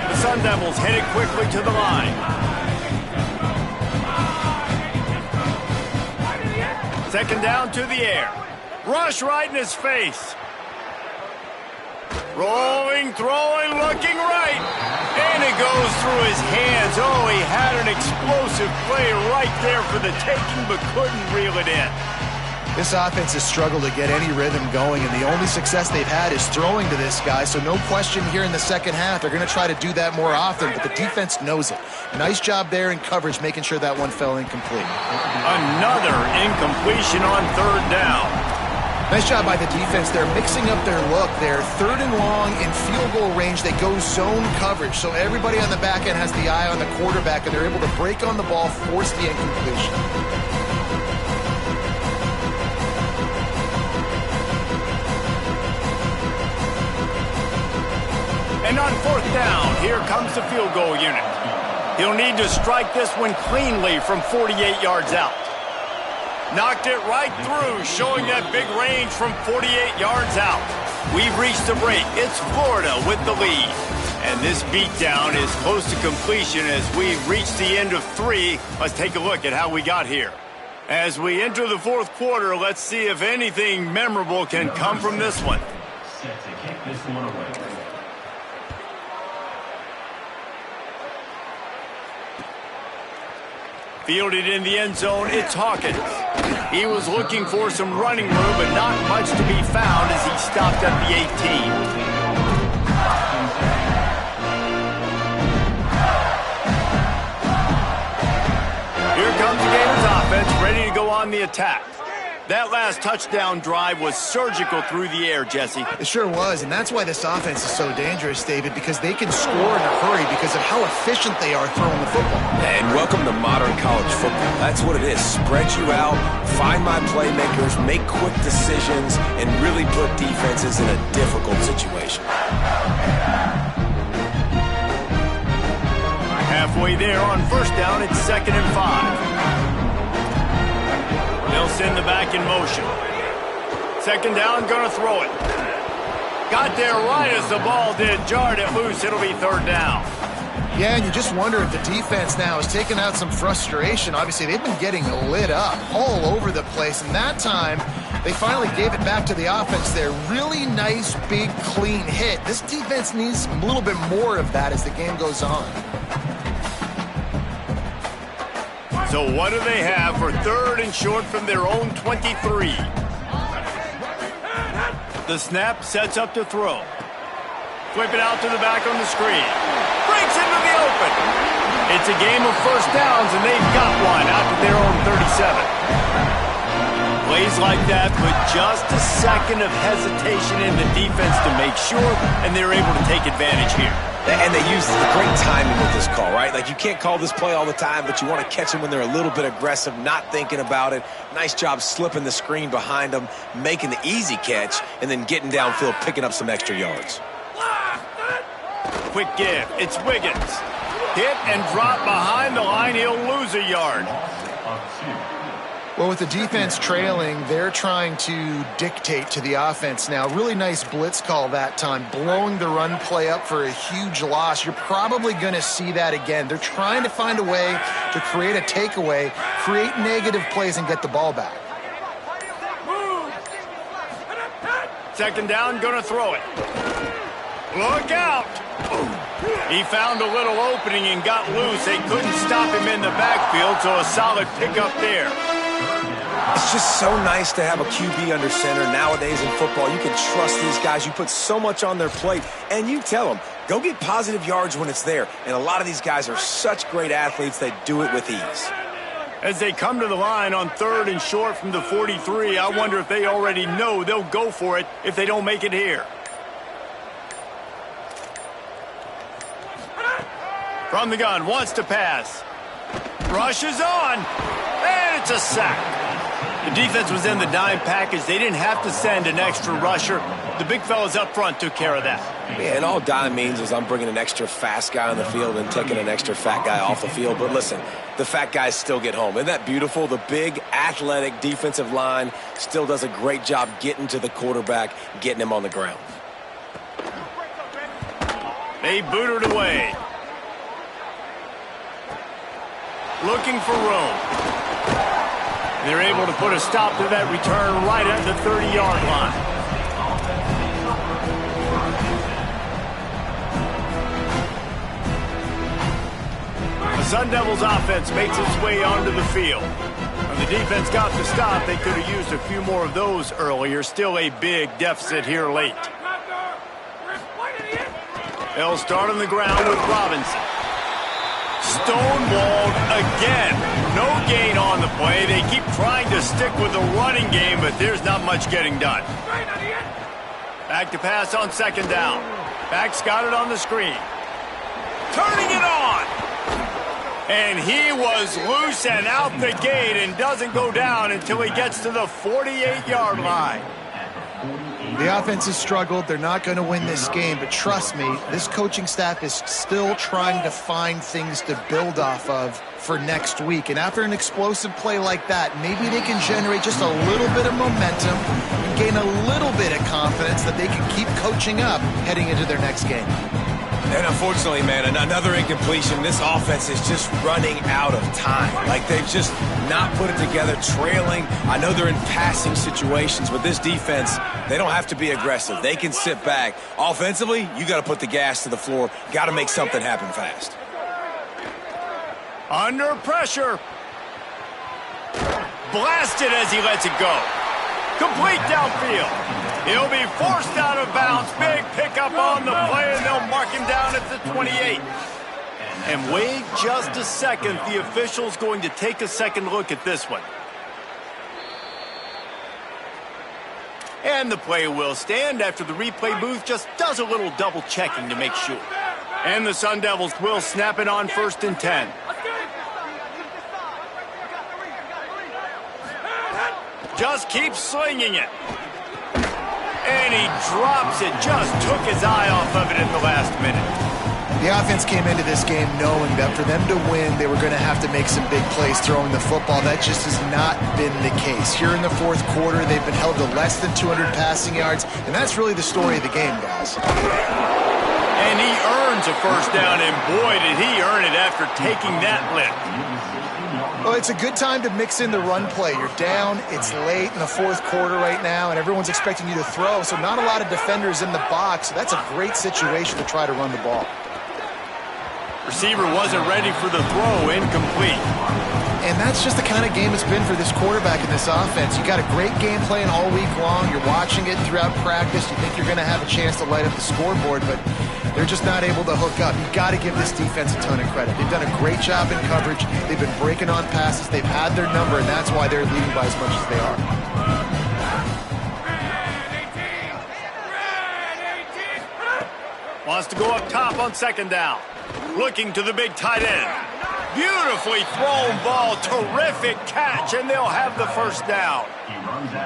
The Sun Devils headed quickly to the line. Second down to the air. Rush right in his face. Rolling, throwing, looking right. And it goes through his hands. Oh, he had an explosive play right there for the taking, but couldn't reel it in. This offense has struggled to get any rhythm going, and the only success they've had is throwing to this guy, so no question here in the second half. They're going to try to do that more often, but the defense knows it. Nice job there in coverage, making sure that one fell incomplete. Another incompletion on third down. Nice job by the defense. They're mixing up their look. They're third and long in field goal range. They go zone coverage, so everybody on the back end has the eye on the quarterback, and they're able to break on the ball, force the incompletion. And on fourth down, here comes the field goal unit. He'll need to strike this one cleanly from 48 yards out. Knocked it right through, showing that big range from 48 yards out. We've reached the break. It's Florida with the lead. And this beatdown is close to completion as we've reached the end of 3. Let's take a look at how we got here. As we enter the fourth quarter, let's see if anything memorable can come from this one. Set to kick this one away. Fielded in the end zone, it's Hawkins. He was looking for some running room, but not much to be found as he stopped at the 18. Here comes the Gators offense, ready to go on the attack. That last touchdown drive was surgical through the air, Jesse. It sure was, and that's why this offense is so dangerous, David, because they can score in a hurry because of how efficient they are throwing the football. And welcome to modern college football. That's what it is. Spread you out, find my playmakers, make quick decisions, and really put defenses in a difficult situation. Halfway there on first down, it's 2nd and 5. They'll send the back in motion. Second down, gonna throw it. Got there right as the ball did, jarred it loose. It'll be third down. Yeah, and you just wonder if the defense now is taking out some frustration. Obviously, they've been getting lit up all over the place, and that time they finally gave it back to the offense there. Really nice, big, clean hit. This defense needs a little bit more of that as the game goes on. So what do they have for 3rd and short from their own 23? The snap sets up to throw. Flip it out to the back on the screen. Breaks into the open. It's a game of first downs, and they've got one out to their own 37. Plays like that put just a second of hesitation in the defense to make sure, and they're able to take advantage here. And they use the great timing with this call, right? Like, you can't call this play all the time, but you want to catch them when they're a little bit aggressive, not thinking about it. Nice job slipping the screen behind them, making the easy catch, and then getting downfield, picking up some extra yards. Quick give. It's Wiggins. Hit and drop behind the line. He'll lose a yard. Well, with the defense trailing, they're trying to dictate to the offense now. Really nice blitz call that time, blowing the run play up for a huge loss. You're probably going to see that again. They're trying to find a way to create a takeaway, create negative plays, and get the ball back. 2nd down, going to throw it. Look out! He found a little opening and got loose. They couldn't stop him in the backfield, so a solid pickup there. It's just so nice to have a QB under center. Nowadays in football, you can trust these guys. You put so much on their plate, and you tell them, go get positive yards when it's there. And a lot of these guys are such great athletes, they do it with ease. As they come to the line on 3rd and short from the 43, I wonder if they already know they'll go for it if they don't make it here. From the gun, wants to pass. Rushes on, and it's a sack. The defense was in the dime package. They didn't have to send an extra rusher. The big fellas up front took care of that. Yeah, and all dime means is I'm bringing an extra fast guy on the field and taking an extra fat guy off the field. But listen, the fat guys still get home. Isn't that beautiful? The big, athletic defensive line still does a great job getting to the quarterback, getting him on the ground. They boot it away. Looking for room. They're able to put a stop to that return right at the 30-yard line. The Sun Devils offense makes its way onto the field. When the defense got the stop, they could have used a few more of those earlier. Still a big deficit here late. They'll start on the ground with Robinson. Stonewalled again. No gain on the play. They keep trying to stick with the running game, but there's not much getting done. Back to pass on 2nd down. Back's got it on the screen. Turning it on. And he was loose and out the gate and doesn't go down until he gets to the 48-yard line. The offense has struggled. They're not going to win this game, but trust me, this coaching staff is still trying to find things to build off of for next week. And after an explosive play like that, maybe they can generate just a little bit of momentum and gain a little bit of confidence that they can keep coaching up heading into their next game. And unfortunately, man, another incompletion. This offense is just running out of time. Like, they've just not put it together, trailing. I know they're in passing situations, but this defense, they don't have to be aggressive. They can sit back. Offensively, you got to put the gas to the floor. Got to make something happen fast. Under pressure. Blasted as he lets it go. Complete downfield. He'll be forced out of bounds. Big pickup on the play, and they'll mark him down at the 28. And wait just a second. The official's going to take a second look at this one. And the play will stand after the replay booth just does a little double checking to make sure. And the Sun Devils will snap it on 1st and 10. Just keeps slinging it. And he drops it. Just took his eye off of it in the last minute. The offense came into this game knowing that for them to win, they were going to have to make some big plays throwing the football. That just has not been the case. Here in the 4th quarter, they've been held to less than 200 passing yards, and that's really the story of the game, guys. And he earns a first down, and boy, did he earn it after taking that lift. Well, it's a good time to mix in the run play. You're down, it's late in the fourth quarter right now, and everyone's expecting you to throw, so not a lot of defenders in the box. So that's a great situation to try to run the ball. Receiver wasn't ready for the throw, incomplete. And that's just the kind of game it's been for this quarterback in this offense. You got a great game plan all week long. You're watching it throughout practice. You think you're going to have a chance to light up the scoreboard, but they're just not able to hook up. You've got to give this defense a ton of credit. They've done a great job in coverage. They've been breaking on passes. They've had their number, and that's why they're leading by as much as they are. Wants to go up top on second down. Looking to the big tight end. Beautifully thrown ball. Terrific catch, and they'll have the first down.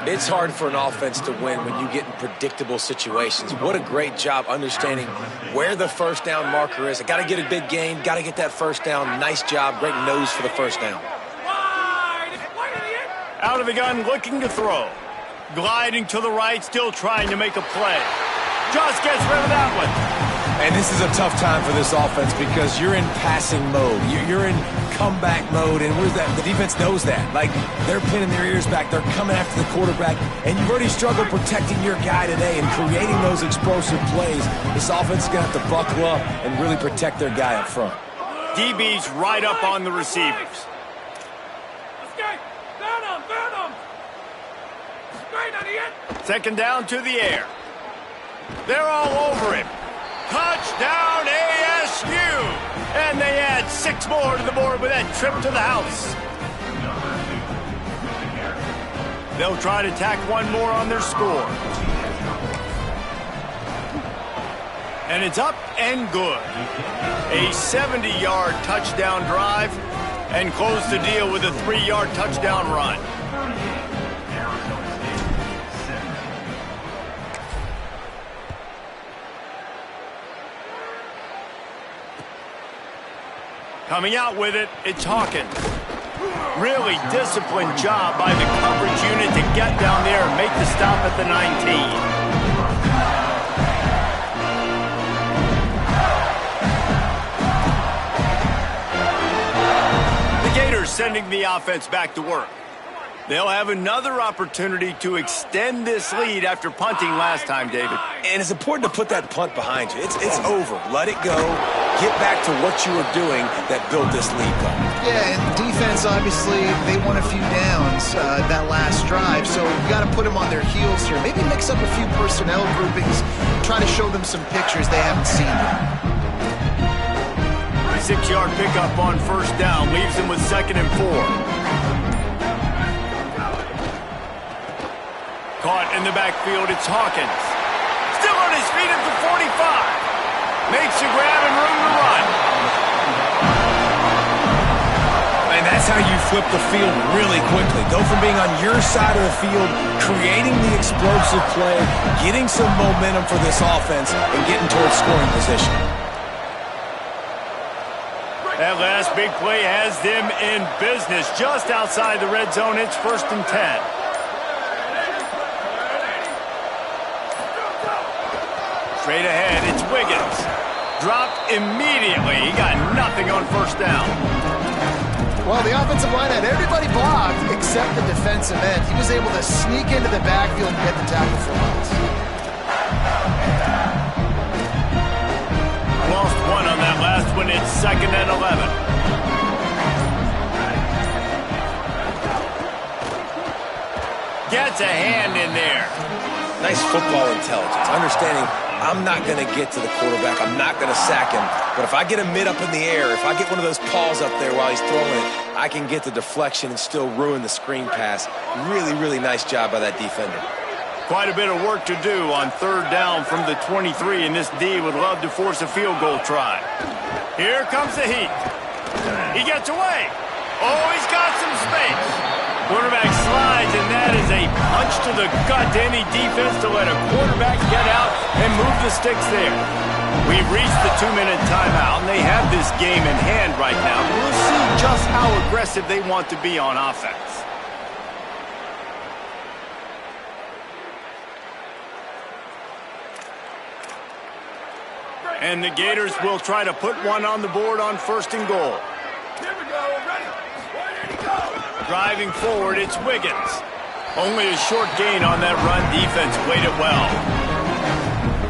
It's hard for an offense to win when you get in predictable situations. What a great job understanding where the first down marker is. I got to get a big gain, got to get that first down. Nice job, great nose for the first down. Out of the gun, looking to throw. Gliding to the right, still trying to make a play. Just gets rid of that one. And this is a tough time for this offense because you're in passing mode. You're in comeback mode, and where's that? The defense knows that. Like, they're pinning their ears back. They're coming after the quarterback, and you've already struggled protecting your guy today and creating those explosive plays. This offense is going to have to buckle up and really protect their guy up front. DB's right up on the receivers. Second down to the air. They're all over him. Touchdown ASU! And they add 6 more to the board with that trip to the house. They'll try to tack one more on their score. And it's up and good. A 70-yard touchdown drive and close the deal with a 3-yard touchdown run. Coming out with it, it's Hawkins. Really disciplined job by the coverage unit to get down there and make the stop at the 19. The Gators sending the offense back to work. They'll have another opportunity to extend this lead after punting last time, David. And it's important to put that punt behind you. It's over. Let it go. Get back to what you were doing that built this lead goal. Yeah, and defense, obviously, they won a few downs that last drive, so you got to put them on their heels here. Maybe mix up a few personnel groupings, try to show them some pictures they haven't seen yet. 6-yard pickup on first down leaves them with 2nd and 4. Caught in the backfield, it's Hawkins. Still on his feet at the 45. Makes a grab and room to run. And that's how you flip the field really quickly. Go from being on your side of the field, creating the explosive play, getting some momentum for this offense, and getting towards scoring position. That last big play has them in business just outside the red zone. It's 1st and 10. Straight ahead, it's Wiggins. Dropped immediately. He got nothing on first down. Well, the offensive line had everybody blocked except the defensive end. He was able to sneak into the backfield and get the tackle for once. Lost one on that last one. It's 2nd and 11. Gets a hand in there. Nice football intelligence. Understanding I'm not going to get to the quarterback. I'm not going to sack him. But if I get a mid up in the air, if I get one of those paws up there while he's throwing it, I can get the deflection and still ruin the screen pass. Really, really nice job by that defender. Quite a bit of work to do on 3rd down from the 23, and this D would love to force a field goal try. Here comes the heat. He gets away. Oh, he's got some space. Quarterback slides, and that is a punch to the gut to any defense to let a quarterback get out and move the sticks there. We've reached the 2-minute timeout, and they have this game in hand right now. We'll see just how aggressive they want to be on offense. And the Gators will try to put one on the board on 1st and goal. Here we go, ready. Ready to go. Driving forward, it's Wiggins. Only a short gain on that run. Defense played it well.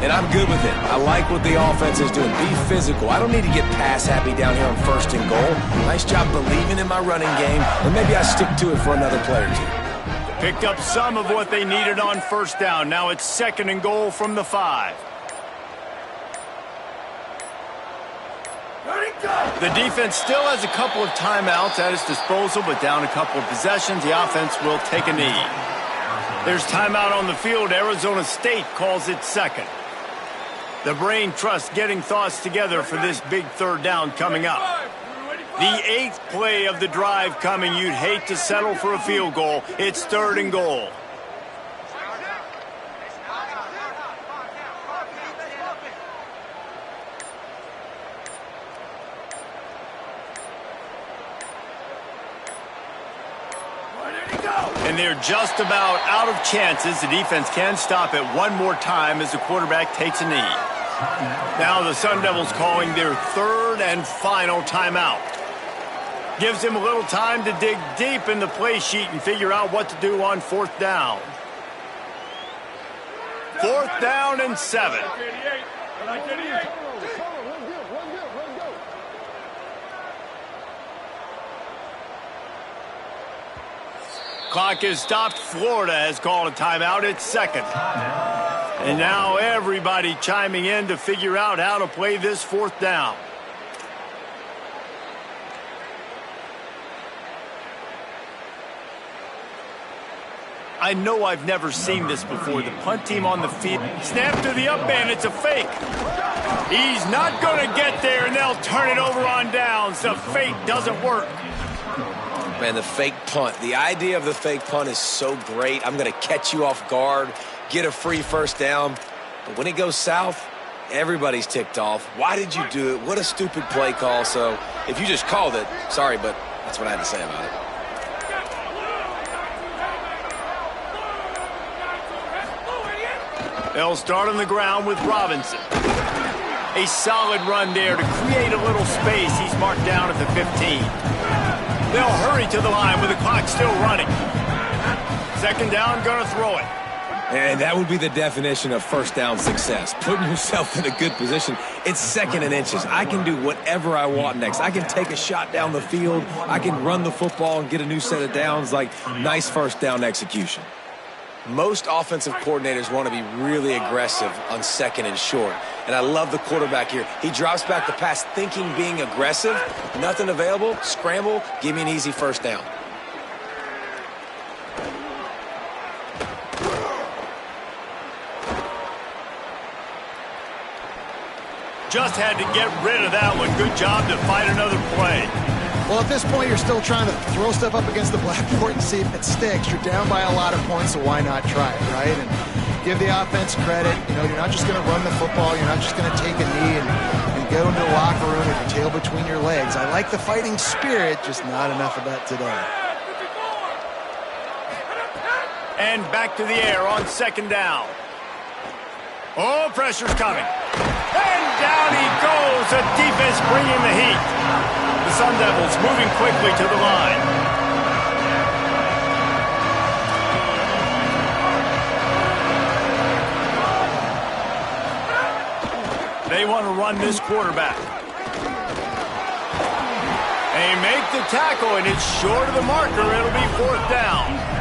And I'm good with it. I like what the offense is doing. Be physical. I don't need to get pass happy down here on 1st and goal. Nice job believing in my running game, and maybe I stick to it for another play or two. Picked up some of what they needed on 1st down. Now it's 2nd and goal from the 5. The defense still has a couple of timeouts at its disposal, but down a couple of possessions, the offense will take a knee. There's timeout on the field. Arizona State calls it 2nd. The brain trust getting thoughts together for this big 3rd down coming up. The 8th play of the drive coming. You'd hate to settle for a field goal. It's 3rd and goal. And they're just about out of chances. The defense can stop it one more time as the quarterback takes a knee. Now the Sun Devils calling their 3rd and final timeout. Gives him a little time to dig deep in the play sheet and figure out what to do on 4th down. 4th down and 7. Clock is stopped. Florida has called a timeout. It's 2nd. And now everybody chiming in to figure out how to play this 4th down. I know I've never seen this before. The punt team on the field. Snap to the up man. It's a fake. He's not going to get there, and they'll turn it over on downs. The fake doesn't work. Man, the fake punt. The idea of the fake punt is so great. I'm going to catch you off guard, get a free 1st down. But when it goes south, everybody's ticked off. Why did you do it? What a stupid play call. So if you just called it, sorry, but that's what I had to say about it. They'll start on the ground with Robinson. A solid run there to create a little space. He's marked down at the 15. They'll hurry to the line with the clock still running. 2nd down, gonna throw it. And that would be the definition of 1st down success. Putting yourself in a good position. It's 2nd and inches. I can do whatever I want next. I can take a shot down the field. I can run the football and get a new set of downs. Like, nice 1st down execution. Most offensive coordinators want to be really aggressive on 2nd and short. And I love the quarterback here. He drops back the pass thinking being aggressive. Nothing available. Scramble. Give me an easy 1st down. Just had to get rid of that one. Good job to fight another play. Well, at this point, you're still trying to throw stuff up against the blackboard and see if it sticks. You're down by a lot of points, so why not try it, right? And give the offense credit. You know, you're not just going to run the football. You're not just going to take a knee and go into the locker room with your tail between your legs. I like the fighting spirit, just not enough of that today. And back to the air on 2nd down. Oh, pressure's coming. And down he goes. The defense bringing the heat. The Sun Devils moving quickly to the line. They want to run this quarterback. They make the tackle, and it's short of the marker. It'll be 4th down.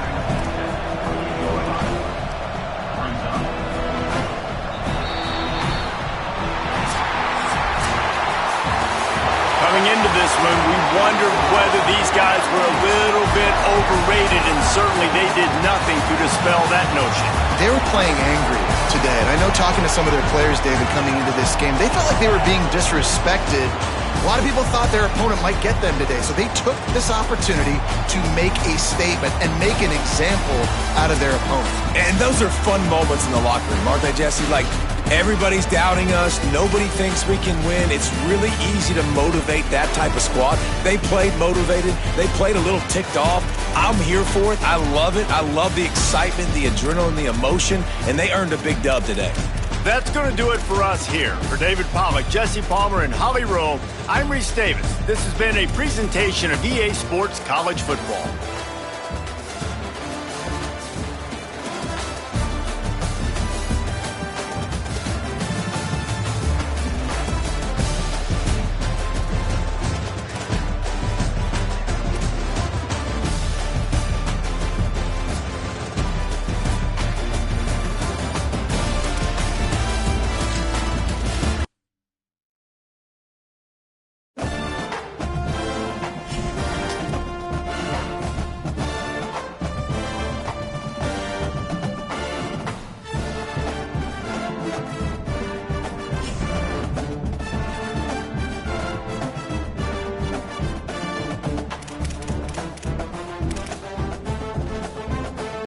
Coming into this one, we wondered whether these guys were a little bit overrated, and certainly they did nothing to dispel that notion. They were playing angry today, and I know talking to some of their players, David, coming into this game, they felt like they were being disrespected. A lot of people thought their opponent might get them today, so they took this opportunity to make a statement and make an example out of their opponent. And those are fun moments in the locker room, aren't they, Jesse? Like, everybody's doubting us. Nobody thinks we can win. It's really easy to motivate that type of squad. They played motivated. They played a little ticked off. I'm here for it. I love it. I love the excitement, the adrenaline, the emotion, and they earned a big dub today. That's going to do it for us here. For David Pollack, Jesse Palmer, and Holly Rowe, I'm Reese Davis. This has been a presentation of EA Sports College Football.